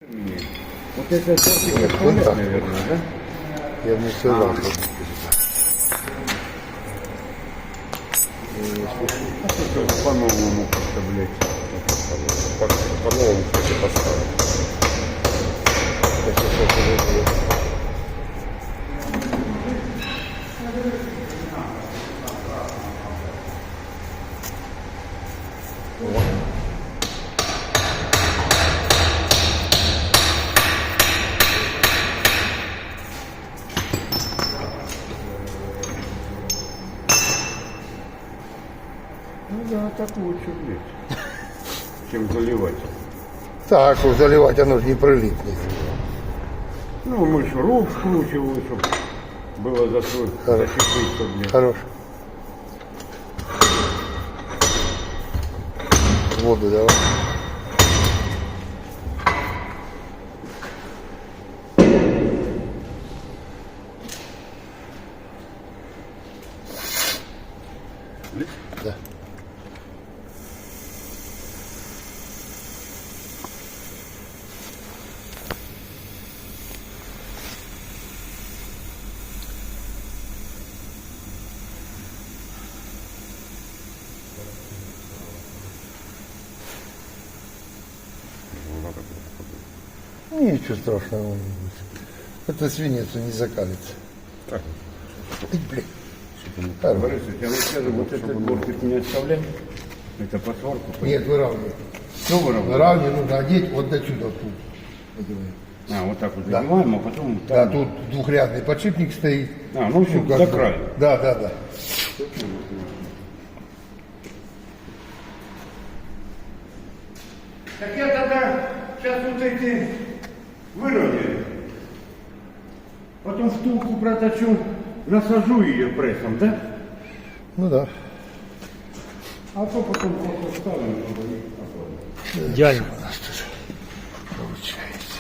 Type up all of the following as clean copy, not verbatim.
Вот это тортик, наверное, да? Я не сказал. По-новому как-то, блядь. По-новому, кстати, поставить. Ну да, так лучше, блядь, чем заливать. Так, уж заливать оно же не прилипнет. Ну, мы шуруп вкручивали, чтобы было зацепиться, блядь. Хорош. Воду давай. Да. Ничего страшного не будет. Это свинец, он не закалится. Так. Эй, блин. Борис, у тебя вот вот этот бортик не оставлять? Это по сварку? Нет, выравнивай. Все выровнял? Выравнивай, нужно одеть вот до сюда. Тут. А, вот так вот Да. задеваем, а потом... Да, там- тут двухрядный подшипник стоит. А, ну все, как до бы. края. Да, да, да. Так я тогда сейчас вот эти выровняю. Потом втулку проточу, насажу ее прессом, да? Ну да. А то потом просто ставим, чтобы не оформить. Идеально. У нас тут получается.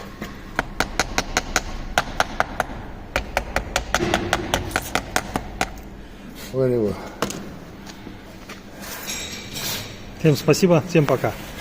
Варево. Всем спасибо, всем пока.